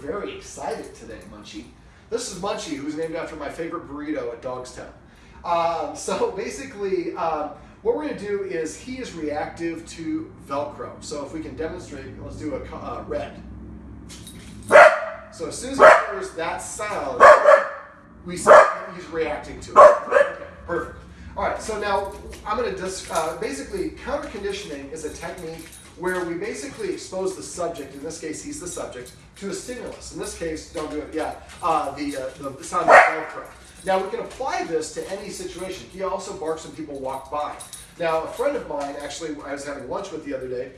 very excited today, Munchie. This is Munchie, who's named after my favorite burrito at Dogstown. So basically, what we're going to do is he is reactive to Velcro. So if we can demonstrate, let's do a red. So as soon as he hears that sound, we see he's reacting to it. Okay, perfect. All right, so now I'm going to basically, counterconditioning is a technique where we basically expose the subject, in this case he's the subject, to a stimulus. In this case, don't do it, the sound of Velcro. Now we can apply this to any situation. He also barks when people walk by. Now a friend of mine, actually I was having lunch with the other day,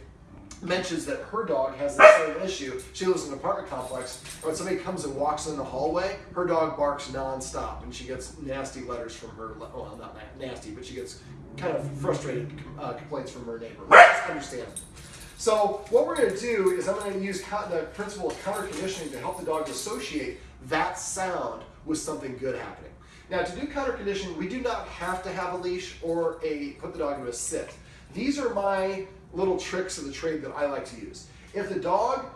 mentions that her dog has the same issue. She lives in an apartment complex, and when somebody comes and walks in the hallway, her dog barks nonstop, and she gets nasty letters from her, well, not nasty, but she gets kind of frustrated complaints from her neighbor. That's understandable. So what we're going to do is I'm going to use the principle of counterconditioning to help the dog associate that sound with something good happening. Now to do counterconditioning, we do not have to have a leash or put the dog into a sit. These are my little tricks of the trade that I like to use. If the dog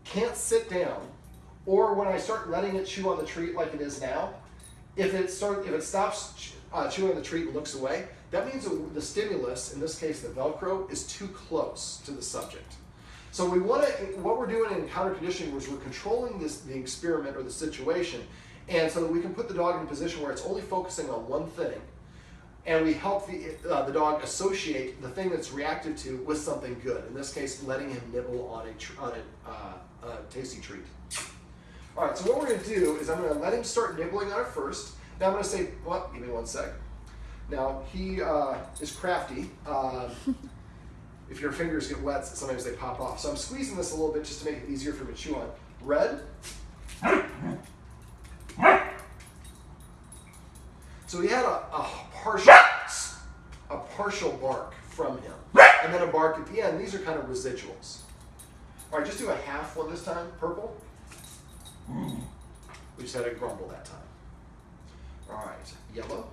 can't sit down, or when I start letting it chew on the treat like it is now, if it stops chewing on the treat and looks away, that means the stimulus, in this case the Velcro, is too close to the subject. So what we're doing in counterconditioning is we're controlling the experiment or the situation, and so that we can put the dog in a position where it's only focusing on one thing, and we help the dog associate the thing that's reactive to with something good. In this case, letting him nibble on a tasty treat. All right, so what we're going to do is I'm going to let him start nibbling on it first. Now I'm going to say, well, give me one sec. Now he is crafty. If your fingers get wet, sometimes they pop off. So I'm squeezing this a little bit just to make it easier for him to chew on. Red. So we had a partial bark from him, and then a bark at the end. These are kind of residuals. All right, just do a half one this time. Purple. We just had a grumble that time. All right, yellow.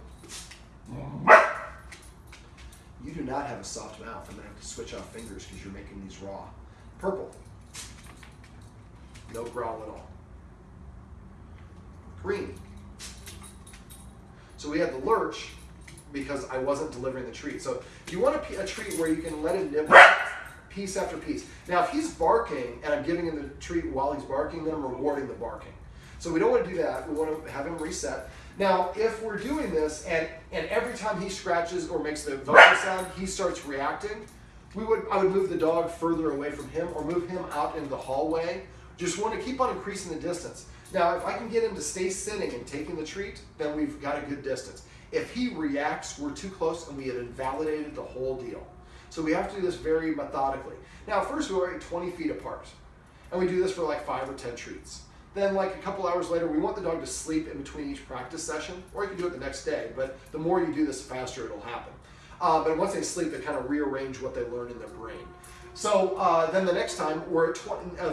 You do not have a soft mouth. I'm going to have to switch off fingers because you're making these raw. Purple. No growl at all. Green. So we had the lurch because I wasn't delivering the treat. So if you want a treat where you can let him nibble piece after piece. Now if he's barking and I'm giving him the treat while he's barking, then I'm rewarding the barking. So we don't want to do that. We want to have him reset. Now if we're doing this and every time he scratches or makes the Velcro sound, he starts reacting, I would move the dog further away from him or move him out into the hallway. Just want to keep on increasing the distance. Now, if I can get him to stay sitting and taking the treat, then we've got a good distance. If he reacts, we're too close and we have invalidated the whole deal. So we have to do this very methodically. Now, first we're 20 feet apart. And we do this for like 5 or 10 treats. Then like a couple hours later, we want the dog to sleep in between each practice session, or you can do it the next day, but the more you do this, the faster it'll happen. But once they sleep, they kind of rearrange what they learn in their brain. So then the next time, we're at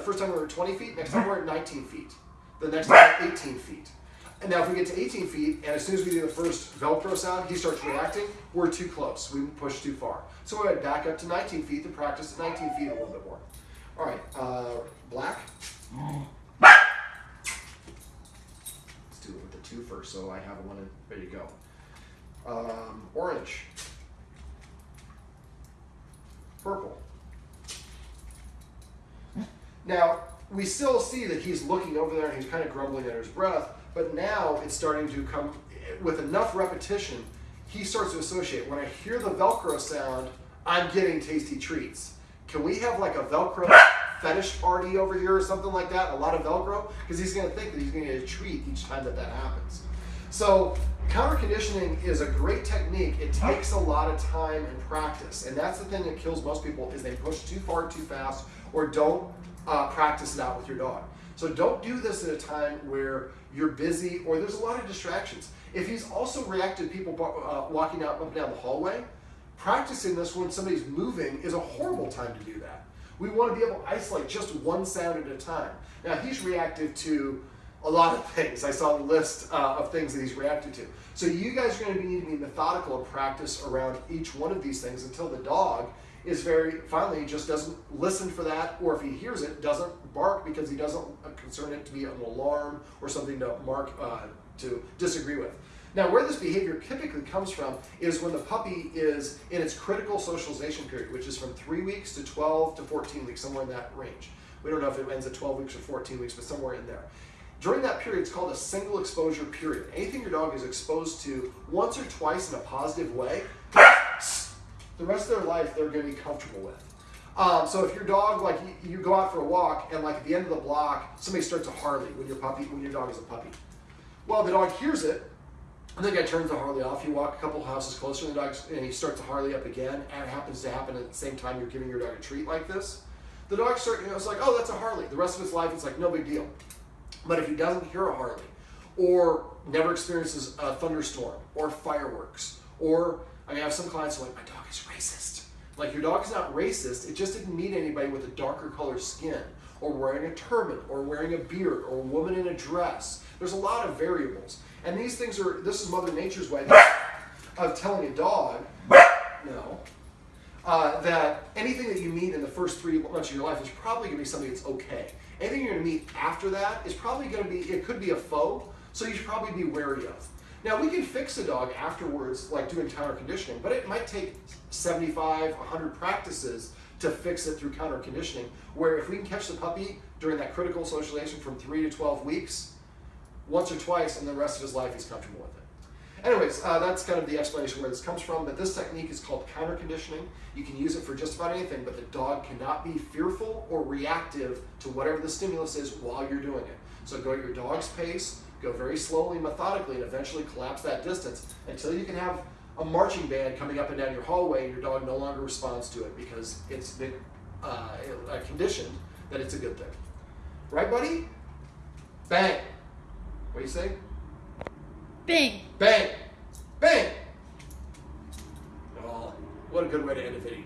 first time we were at 20 feet, next time we're at 19 feet. The next time, 18 feet. And now if we get to 18 feet, and as soon as we do the first Velcro sound, he starts reacting, we're too close. We push too far. So we're going to back up to 19 feet to practice at 19 feet a little bit more. All right, black. Let's do it with the 2 first, so I have one ready to go. Orange. Purple. Now, we still see that he's looking over there and he's kind of grumbling under his breath, but now it's starting to come, with enough repetition, he starts to associate. When I hear the Velcro sound, I'm getting tasty treats. Can we have like a Velcro fetish party over here or something like that? A lot of Velcro? Because he's going to think that he's going to get a treat each time that happens. So counterconditioning is a great technique. It takes a lot of time and practice, and that's the thing that kills most people is they push too far too fast or don't practice it out with your dog. So don't do this at a time where you're busy or there's a lot of distractions. If he's also reacted to people walking out up and down the hallway, practicing this when somebody's moving is a horrible time to do that. We want to be able to isolate just one sound at a time. Now he's reactive to a lot of things. I saw the list of things that he's reacted to. So you guys are going to need to be methodical and practice around each one of these things until the dog is finally just doesn't listen for that, or if he hears it, doesn't bark because he doesn't consider it to be an alarm or something to disagree with. Now, where this behavior typically comes from is when the puppy is in its critical socialization period, which is from 3 weeks to 12 to 14 weeks, somewhere in that range. We don't know if it ends at 12 weeks or 14 weeks, but somewhere in there. During that period, it's called a single exposure period. Anything your dog is exposed to once or twice in a positive way, the rest of their life they're going to be comfortable with. So if your dog, like you go out for a walk and like at the end of the block, somebody starts a Harley when your dog is a puppy. Well, the dog hears it, and the guy turns the Harley off. You walk a couple houses closer, and he starts to Harley up again, and it happens to happen at the same time you're giving your dog a treat like this. The dog it's like, oh, that's a Harley. The rest of his life, it's like no big deal. But if he doesn't hear a Harley, or never experiences a thunderstorm, or fireworks, or I have some clients who are like, my dog is racist. Like, your dog is not racist. It just didn't meet anybody with a darker colored skin, or wearing a turban, or wearing a beard, or a woman in a dress. There's a lot of variables. And these things this is Mother Nature's way of telling a dog, that anything that you meet in the first 3 months of your life is probably going to be something that's okay. Anything you're going to meet after that is probably going to be, it could be a foe, so you should probably be wary of. Now, we can fix a dog afterwards, like doing counter conditioning, but it might take 75, 100 practices to fix it through counter conditioning, where if we can catch the puppy during that critical socialization from 3 to 12 weeks, once or twice, and the rest of his life he's comfortable with it. Anyways, that's kind of the explanation where this comes from, but this technique is called counter conditioning. You can use it for just about anything, but the dog cannot be fearful or reactive to whatever the stimulus is while you're doing it. So go at your dog's pace, go very slowly, methodically, and eventually collapse that distance until you can have a marching band coming up and down your hallway and your dog no longer responds to it because it's been conditioned that it's a good thing. Right, buddy? Bang. What do you say? Bang. Bang. Bang. Oh, what a good way to end a video.